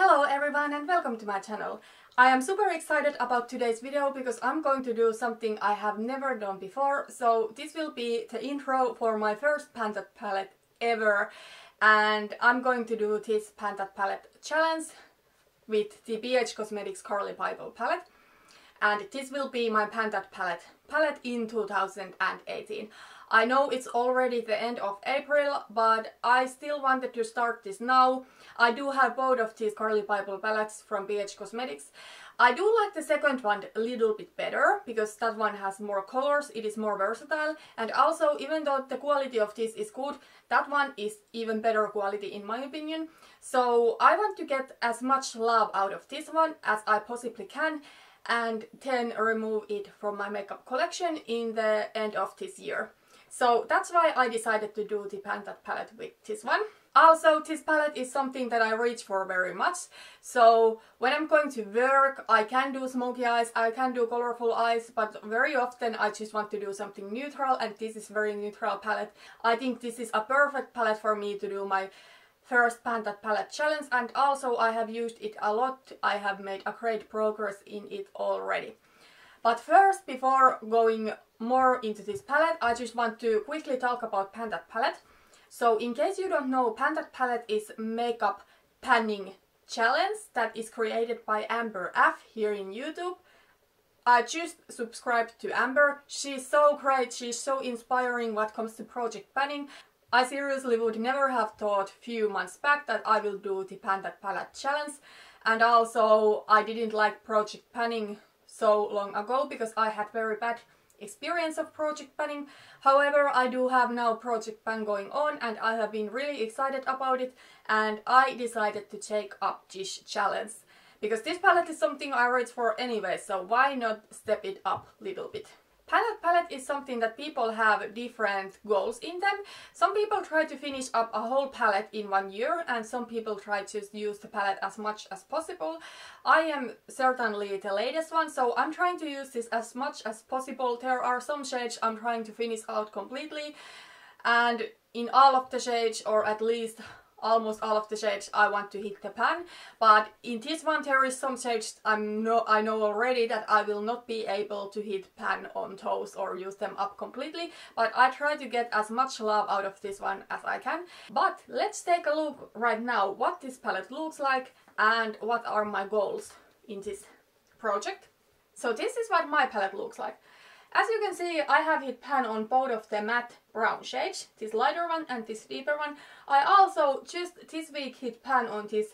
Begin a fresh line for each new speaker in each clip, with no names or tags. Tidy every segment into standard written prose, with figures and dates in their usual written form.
Hello everyone and welcome to my channel. I am super excited about today's video because I'm going to do something I have never done before. So this will be the intro for my first Pantat palette ever, and I'm going to do this Pantat palette challenge with the BH Cosmetics Carli Bybel palette. And this will be my Pantat palette in 2018. I know it's already the end of April, but I still wanted to start this now. I do have both of these Carli Bybel palettes from BH Cosmetics. I do like the second one a little bit better because that one has more colors, it is more versatile, and also even though the quality of this is good, that one is even better quality in my opinion. So I want to get as much love out of this one as I possibly can, and then remove it from my makeup collection in the end of this year. So that's why I decided to do the Pantat palette with this one. Also, this palette is something that I reach for very much. So when I'm going to work, I can do smoky eyes, I can do colorful eyes, but very often I just want to do something neutral, and this is very neutral palette. I think this is a perfect palette for me to do my first Pantat palette challenge, and also I have used it a lot. I have made a great progress in it already. But first, before going more into this palette, I just want to quickly talk about Pantat palette. So in case you don't know, Pantat palette is makeup panning challenge that is created by Amber F here in YouTube. I just subscribed to Amber. She's so great, she's so inspiring when it comes to project panning. I seriously would never have thought a few months back that I will do the Pantat palette challenge. And also I didn't like project panning so long ago because I had very bad experience of project panning. However, I do have now project pan going on and I have been really excited about it, and I decided to take up this challenge because this palette is something I reach for anyway, so why not step it up a little bit. Pantat palette is something that people have different goals in them. Some people try to finish up a whole palette in 1 year, and some people try to use the palette as much as possible. I am certainly the latest one, so I'm trying to use this as much as possible. There are some shades I'm trying to finish out completely, and in all of the shades, or at least almost all of the shades, I want to hit the pan. But in this one there is some shades I know already that I will not be able to hit pan on those or use them up completely, but I try to get as much love out of this one as I can. But let's take a look right now what this palette looks like and what are my goals in this project. So this is what my palette looks like. As you can see, I have hit pan on both of the matte brown shades, this lighter one and this deeper one. I also just this week hit pan on this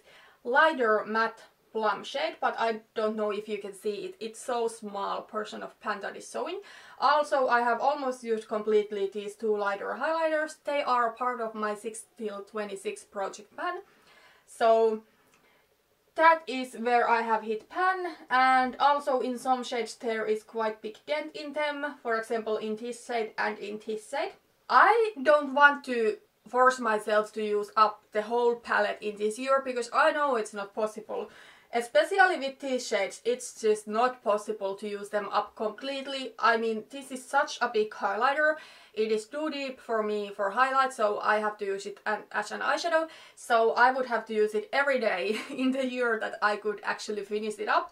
lighter matte plum shade, but I don't know if you can see it. It's so small portion of pan that is showing. Also, I have almost used completely these two lighter highlighters. They are part of my 6till26 project pan. So that is where I have hit pan, and also in some shades there is quite big dent in them, for example in this shade and in this shade. I don't want to force myself to use up the whole palette in this year because I know it's not possible. Especially with these shades, it's just not possible to use them up completely. I mean, this is such a big highlighter. It is too deep for me for highlight, so I have to use it as an eyeshadow. So I would have to use it every day in the year that I could actually finish it up.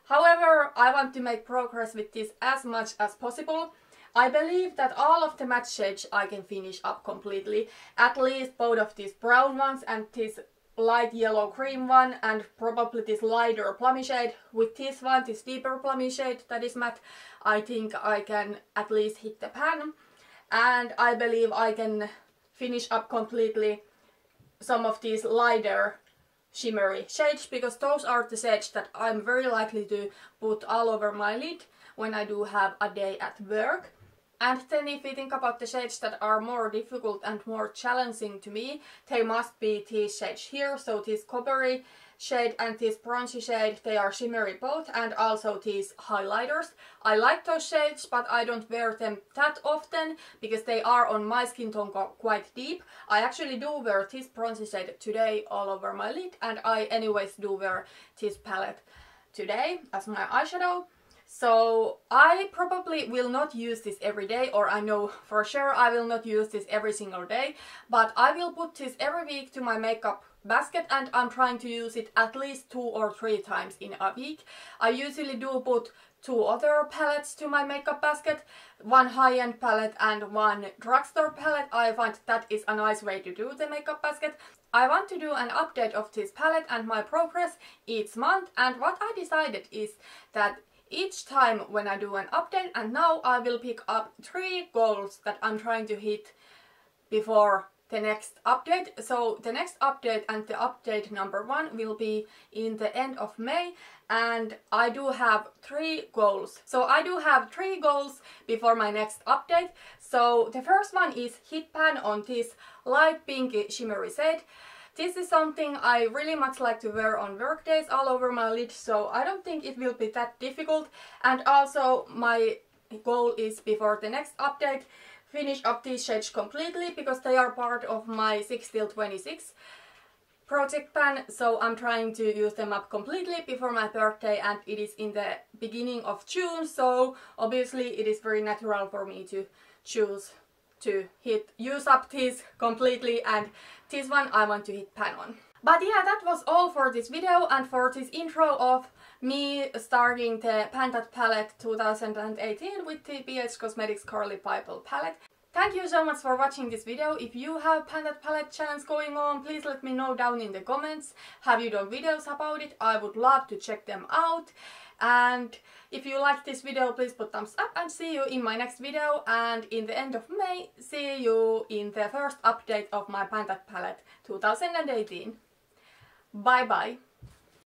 However, I want to make progress with this as much as possible. I believe that all of the matte shades I can finish up completely. At least both of these brown ones and this light yellow cream one, and probably this lighter plummy shade. With this one, this deeper plummy shade that is matte, I think I can at least hit the pan. And I believe I can finish up completely some of these lighter shimmery shades, because those are the shades that I'm very likely to put all over my lid when I do have a day at work. And then if we think about the shades that are more difficult and more challenging to me, they must be these shades here. So this coppery shade and this bronzy shade, they are shimmery both, and also these highlighters. I like those shades, but I don't wear them that often because they are on my skin tone quite deep. I actually do wear this bronzy shade today all over my lid, and I anyways do wear this palette today as my eyeshadow. So I probably will not use this every day, or I know for sure I will not use this every single day, but I will put this every week to my makeup basket, and I'm trying to use it at least 2 or 3 times in a week. I usually do put 2 other palettes to my makeup basket, one high-end palette and one drugstore palette. I find that is a nice way to do the makeup basket. I want to do an update of this palette and my progress each month, and what I decided is that each time when I do an update, and now I will pick up 3 goals that I'm trying to hit before the next update. So the next update and the update number 1 will be in the end of May, and I do have 3 goals. So I do have 3 goals before my next update. So the first one is hit pan on this light pinky shimmery shade. This is something I really much like to wear on work days all over my lid, so I don't think it will be that difficult. And also my goal is before the next update finish up these shades completely, because they are part of my 6till26 project pan, so I'm trying to use them up completely before my birthday, and it is in the beginning of June, so obviously it is very natural for me to choose to use up this completely, and this one I want to hit pan on. But yeah, that was all for this video and for this intro of me starting the Pan That Palette 2018 with the BH Cosmetics Carli Bybel palette. Thank you so much for watching this video. If you have Pan That Palette challenge going on, please let me know down in the comments. Have you done videos about it? I would love to check them out. And if you liked this video, please put thumbs up, and see you in my next video. And in the end of May, see you in the first update of my Pan That Palette 2018. Bye bye!